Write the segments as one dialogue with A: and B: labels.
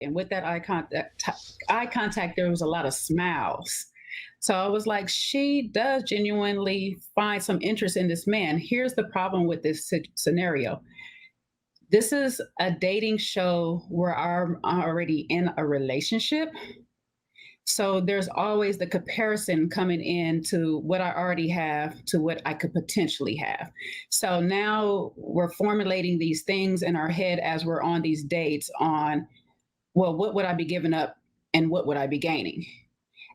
A: And with that eye contact, there was a lot of smiles. So I was like, she does genuinely find some interest in this man. Here's the problem with this scenario. This is a dating show where I'm already in a relationship. So there's always the comparison coming in to what I already have to what I could potentially have. So now we're formulating these things in our head as we're on these dates on, well, what would I be giving up and what would I be gaining?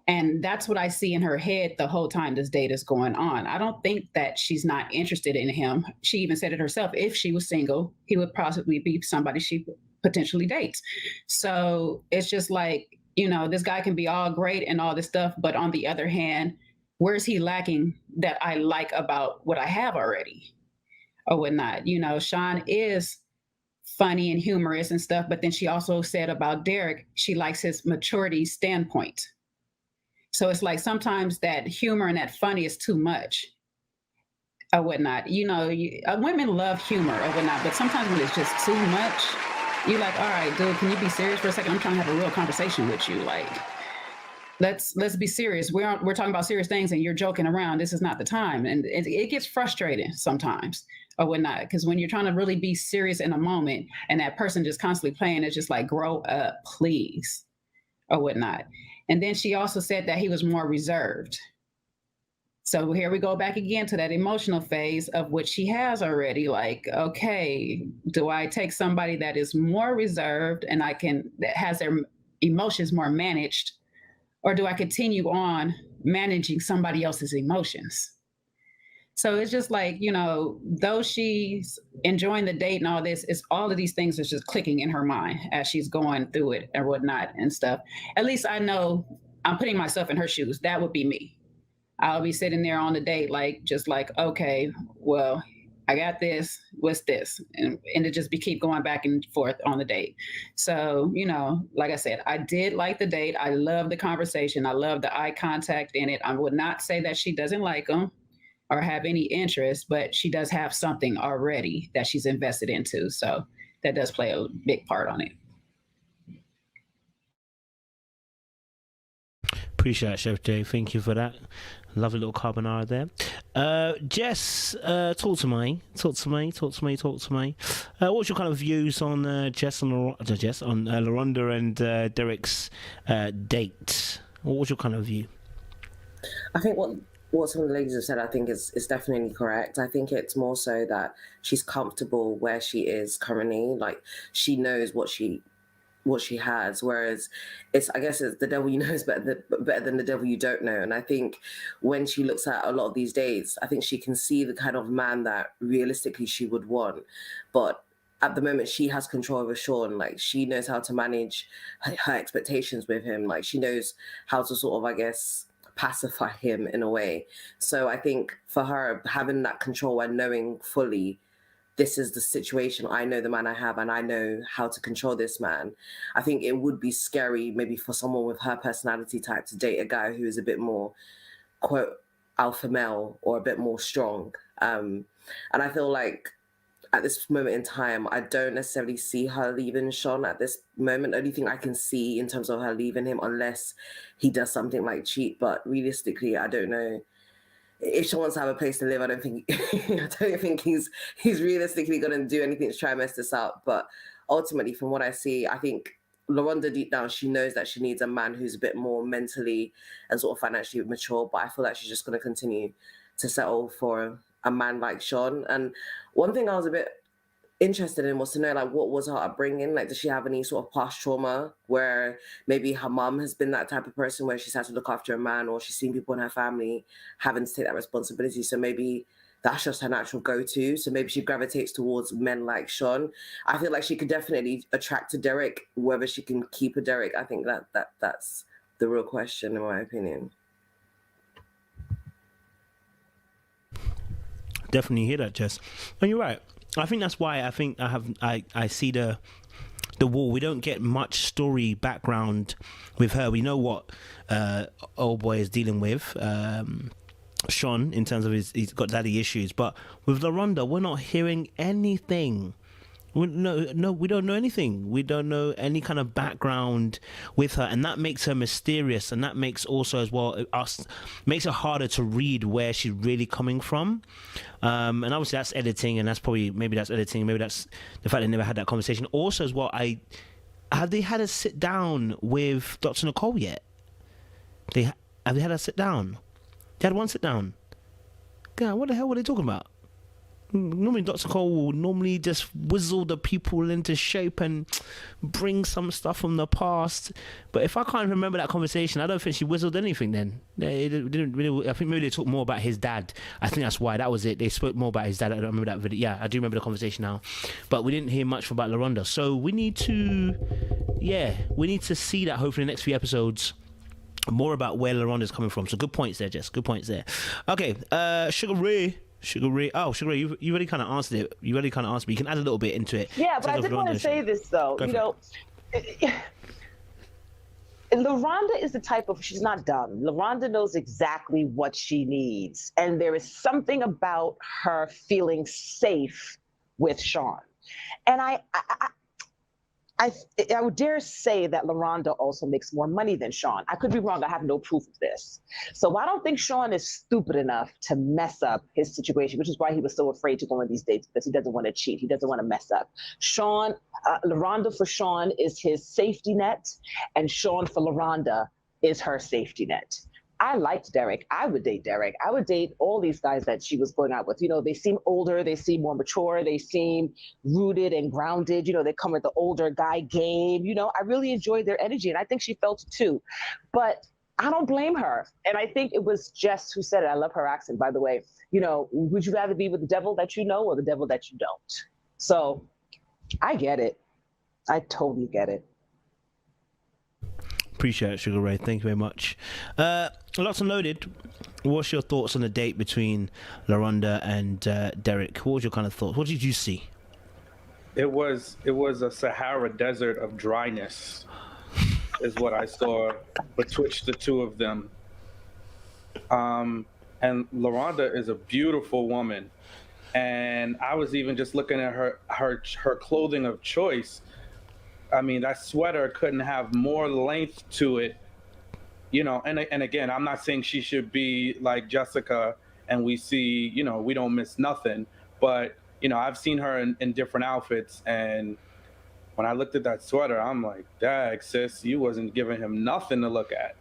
A: And that's what I see in her head the whole time this date is going on. I don't think that she's not interested in him. She even said it herself. If she was single, he would possibly be somebody she potentially dates. So it's just like, this guy can be all great and all this stuff. But on the other hand, where's he lacking that I like about what I have already or whatnot? Sean is funny and humorous and stuff. But then she also said about Derek, she likes his maturity standpoint. So it's like sometimes that humor and that funny is too much or whatnot. Women love humor or whatnot, but sometimes when it's just too much, you're like, all right, dude, can you be serious for a second? I'm trying to have a real conversation with you. Like, let's be serious. We're talking about serious things and you're joking around. This is not the time. And it gets frustrating sometimes or whatnot. Because when you're trying to really be serious in a moment and that person just constantly playing, it's just like, grow up, please, or whatnot. And then she also said that he was more reserved. So here we go back again to that emotional phase of which she has already. Like, okay, do I take somebody that is more reserved and that has their emotions more managed, or do I continue on managing somebody else's emotions? So it's just like, though she's enjoying the date and all this, it's all of these things is just clicking in her mind as she's going through it and whatnot and stuff. At least I know I'm putting myself in her shoes. That would be me. I'll be sitting there on the date, just like, okay, well, I got this. What's this? And it just keep going back and forth on the date. So, like I said, I did like the date. I love the conversation. I love the eye contact in it. I would not say that she doesn't like him or have any interest, but she does have something already that she's invested into. So that does play a big part on it.
B: Appreciate it, Chef Jay. Thank you for that. Lovely little carbonara there. Jess, talk to me. What's your kind of views on Larhonda and Derek's date? What was your kind of view?
C: I think what some of the ladies have said, I think is definitely correct. I think it's more so that she's comfortable where she is currently. Like, she knows what she has, whereas I guess it's the devil you know is better than the devil you don't know. And I think when she looks at a lot of these dates, I think she can see the kind of man that realistically she would want. But at the moment, she has control over Sean. Like, she knows how to manage her expectations with him. Like, she knows how to sort of, I guess, pacify him in a way. So I think for her, having that control and knowing fully, this is the situation, I know the man I have and I know how to control this man. I think it would be scary maybe for someone with her personality type to date a guy who is a bit more, quote, alpha male or a bit more strong. And I feel like at this moment in time, I don't necessarily see her leaving Sean at this moment. Only thing I can see in terms of her leaving him, unless he does something like cheat. But realistically, I don't know. If Sean wants to have a place to live, I don't think he's realistically going to do anything to try and mess this up. But ultimately, from what I see, I think Larhonda deep down, she knows that she needs a man who's a bit more mentally and sort of financially mature. But I feel like she's just going to continue to settle for a man like Sean. And one thing I was a bit interested in was to know, like, what was her upbringing? Like, does she have any sort of past trauma where maybe her mum has been that type of person where she's had to look after a man, or she's seen people in her family having to take that responsibility? So maybe that's just her natural go-to. So maybe she gravitates towards men like Sean. I feel like she could definitely attract to Derek. Whether she can keep a Derek, I think that's the real question, in my opinion.
B: Definitely hear that, Jess. And you're right. I think that's why I see the wall. We don't get much story background with her. We know what old boy is dealing with, Sean, in terms of he's got daddy issues. But with Larhonda, we're not hearing anything No, we don't know anything. We don't know any kind of background with her, and that makes her mysterious, and that makes also as well us makes it harder to read where she's really coming from. And obviously that's editing, and maybe that's editing, maybe that's the fact they never had that conversation. Also as well, have they had a sit down with Dr. Nicole yet? Have they had a sit down? They had one sit down. God, what the hell were they talking about? Normally Dr. Cole will normally just whizzle the people into shape and bring some stuff from the past. But if I can't remember that conversation, I don't think she whizzled anything then. I think maybe they talked more about his dad. I think that's why that was it. They spoke more about his dad. I don't remember that video. Yeah, I do remember the conversation now. But we didn't hear much about Larhonda. So we need to see that hopefully in the next few episodes. More about where Larhonda's coming from. So good points there, Jess. Good points there. Okay, Sugar Ray. Oh, Sugar Ray, you already kind of answered it. You already kind of answered me. You can add a little bit into it.
D: Yeah, but I did want to say this, though. Larhonda is the type of, she's not dumb. Larhonda knows exactly what she needs. And there is something about her feeling safe with Sean. And I would dare say that Larhonda also makes more money than Sean. I could be wrong. I have no proof of this. So I don't think Sean is stupid enough to mess up his situation, which is why he was so afraid to go on these dates, because he doesn't want to cheat. He doesn't want to mess up. Larhonda for Sean is his safety net, and Sean for Larhonda is her safety net. I liked Derek. I would date Derek. I would date all these guys that she was going out with. They seem older. They seem more mature. They seem rooted and grounded. They come with the older guy game. I really enjoyed their energy, and I think she felt it too. But I don't blame her. And I think it was Jess who said it. I love her accent, by the way. Would you rather be with the devil that you know or the devil that you don't? So I get it. I totally get it.
B: Appreciate it, Sugar Ray. Thank you very much. Lots unloaded. What's your thoughts on the date between Larhonda and Derek? What was your kind of thoughts? What did you see?
E: It was a Sahara desert of dryness, is what I saw betwixt the two of them. And Larhonda is a beautiful woman, and I was even just looking at her clothing of choice. I mean, that sweater couldn't have more length to it, and again, I'm not saying she should be like Jessica and we see, we don't miss nothing, but, I've seen her in different outfits, and when I looked at that sweater, I'm like, dag, sis, you wasn't giving him nothing to look at,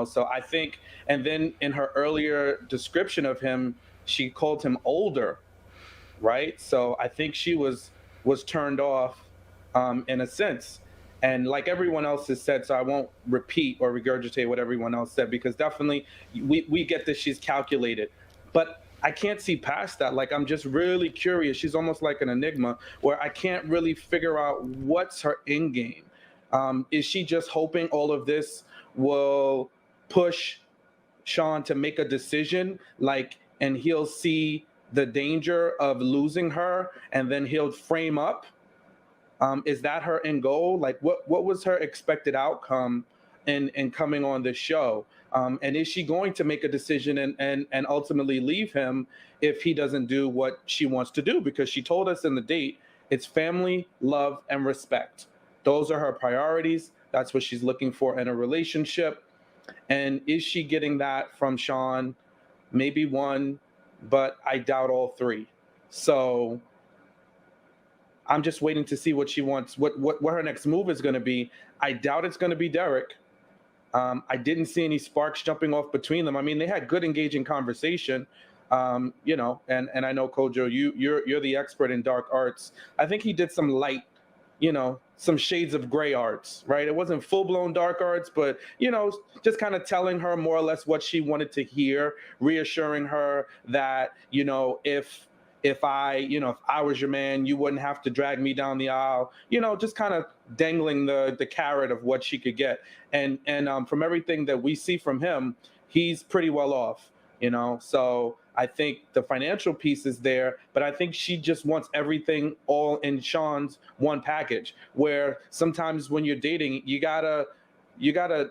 E: so I think, and then in her earlier description of him, she called him older, right? So I think she was turned off in a sense. And like everyone else has said, so I won't repeat or regurgitate what everyone else said, because definitely we get that she's calculated. But I can't see past that. Like, I'm just really curious. She's almost like an enigma where I can't really figure out what's her end game. Is she just hoping all of this will push Sean to make a decision, and he'll see the danger of losing her and then he'll frame up? Is that her end goal? Like, what was her expected outcome in coming on this show? And is she going to make a decision and ultimately leave him if he doesn't do what she wants to do? Because she told us in the date, it's family, love, and respect. Those are her priorities. That's what she's looking for in a relationship. And is she getting that from Sean? Maybe one, but I doubt all three. So I'm just waiting to see what she wants, what her next move is going to be. I doubt it's going to be Derek. I didn't see any sparks jumping off between them. I mean, they had good, engaging conversation, and I know Kojo, you're the expert in dark arts. I think he did some light, some shades of gray arts, right? It wasn't full-blown dark arts, but, just kind of telling her more or less what she wanted to hear, reassuring her that, if I was your man, you wouldn't have to drag me down the aisle, just kind of dangling the carrot of what she could get. And from everything that we see from him, he's pretty well off, so I think the financial piece is there, but I think she just wants everything all in Sean's one package, where sometimes when you're dating, you gotta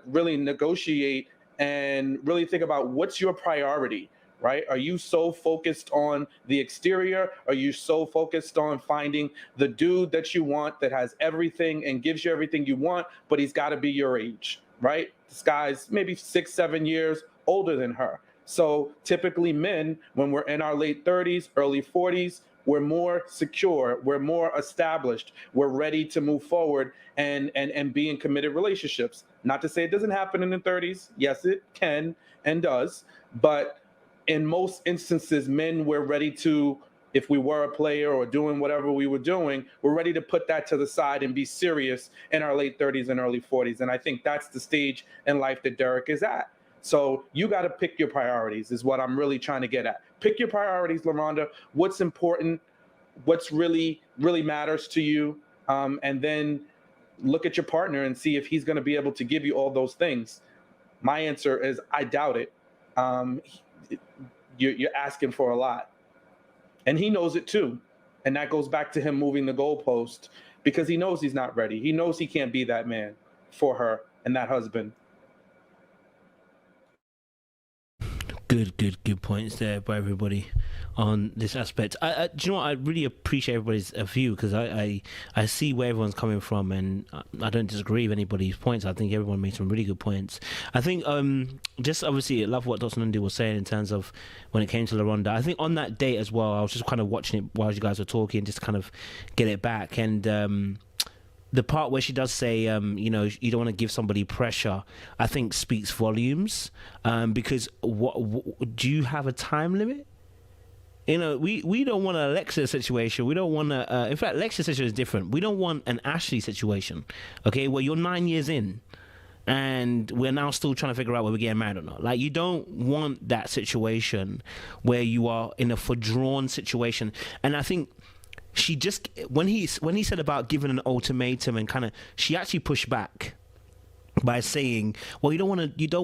E: really negotiate and really think about what's your priority. right? Are you so focused on the exterior? Are you so focused on finding the dude that you want that has everything and gives you everything you want, but he's got to be your age, right? This guy's maybe 6, 7 years older than her. So typically men, when we're in our late 30s, early 40s, we're more secure, we're more established, we're ready to move forward and be in committed relationships. Not to say it doesn't happen in the 30s. Yes, it can and does. But in most instances, men were ready to, if we were a player or doing whatever we were doing, we're ready to put that to the side and be serious in our late 30s and early 40s. And I think that's the stage in life that Derek is at. So you got to pick your priorities is what I'm really trying to get at. Pick your priorities, LaRhonda. What's important, what's really matters to you, and then look at your partner and see if he's going to be able to give you all those things. My answer is I doubt it. You're asking for a lot. And he knows it too. And that goes back to him moving the goalpost because he knows he's not ready. He knows he can't be that man for her and that husband.
B: Good points there by everybody on this aspect. Do you know what? I really appreciate everybody's view because I see where everyone's coming from, and I don't disagree with anybody's points. I think everyone made some really good points. I think just obviously I love what Dr. Nundy was saying in terms of when it came to LaRhonda. I think on that date as well, I was just kind of watching it while you guys were talking, just to kind of get it back. And the part where she does say, you know, you don't want to give somebody pressure, I think speaks volumes. Because what do you have a time limit? You know, we don't want an Alexa situation. We don't want a. In fact, Alexa's situation is different. We don't want an Ashley situation. Okay, well, you're 9 years in, and we're now still trying to figure out whether we're getting married or not. Like, you don't want that situation where you are in a fordrawn situation. And I think she just when he said about giving an ultimatum and kind of, she actually pushed back by saying, well, you don't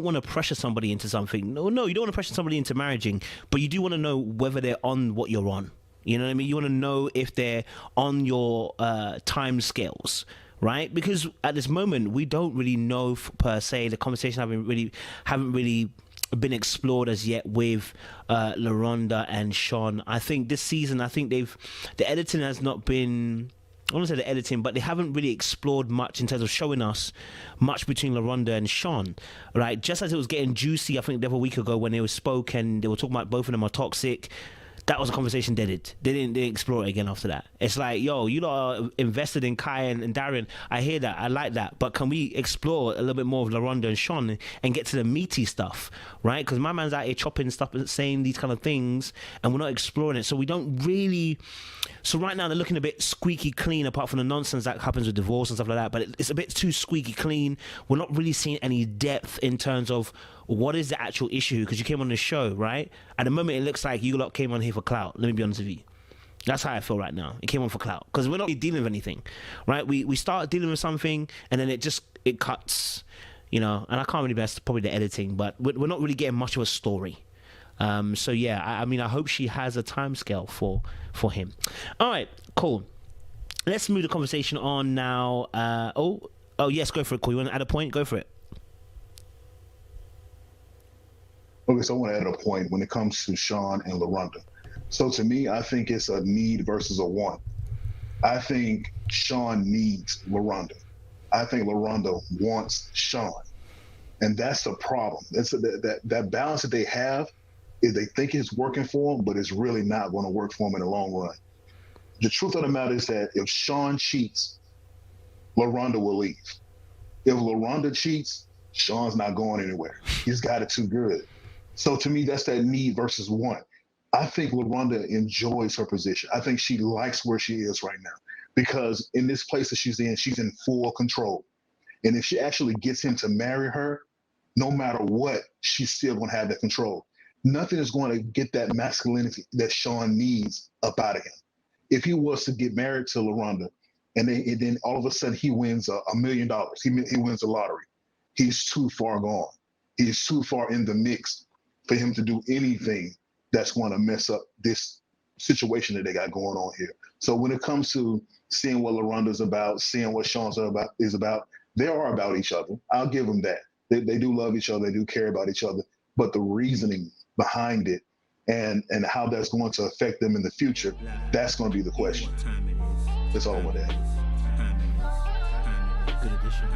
B: want to pressure somebody into something. No, you don't want to pressure somebody into marrying, but you do want to know whether they're on what you're on. You know what I mean? You want to know if they're on your time scales, right? Because at this moment, we don't really know per se. The conversation haven't really been explored as yet with LaRhonda and Sean. I think this season, the editing has not been, I don't want to say the editing, but they haven't really explored much in terms of showing us much between LaRhonda and Sean, right? Just as it was getting juicy, I think the other week ago when they spoke and they were talking about both of them are toxic, that was a conversation they did. They didn't explore it again after that. It's like, yo, you lot are invested in Kai and Darren. I hear that. I like that. But can we explore a little bit more of LaRhonda and Sean and get to the meaty stuff, right? Because my man's out here chopping stuff and saying these kind of things, and we're not exploring it. So we don't really... So right now they're looking a bit squeaky clean, apart from the nonsense that happens with divorce and stuff like that. But it's a bit too squeaky clean. We're not really seeing any depth in terms of what is the actual issue, because you came on the show, right? At the moment, it looks like you lot came on here for clout. Let me be honest with you. That's how I feel right now. It came on for clout because we're not really dealing with anything, right? We start dealing with something and then it cuts, you know. And I can't really best probably the editing, but we're not really getting much of a story. So yeah, I mean, I hope she has a timescale for him. All right, cool. Let's move the conversation on now. Oh yes, go for it. Cool. You want to add a point? Go for it.
F: Okay, so I want to add a point when it comes to Sean and LaRhonda. So to me, I think it's a need versus a want. I think Sean needs LaRhonda. I think LaRhonda wants Sean. And that's the problem. That's that balance that they have is they think it's working for them, but it's really not going to work for them in the long run. The truth of the matter is that if Sean cheats, LaRhonda will leave. If LaRhonda cheats, Sean's not going anywhere. He's got it too good. So to me, that's that need versus want. I think LaRhonda enjoys her position. I think she likes where she is right now because in this place that she's in full control. And if she actually gets him to marry her, no matter what, she's still going to have that control. Nothing is going to get that masculinity that Sean needs up out of him. If he was to get married to LaRhonda and then all of a sudden he wins $1 million, he wins the lottery, he's too far gone. He's too far in the mix for him to do anything that's going to mess up this situation that they got going on here. So when it comes to seeing what LaRhonda's about, seeing what Sean's is about, they are about each other. I'll give them that. They do love each other. They do care about each other. But the reasoning behind it and how that's going to affect them in the future. That's going to be the question. That's all I want to add.
B: Good addition.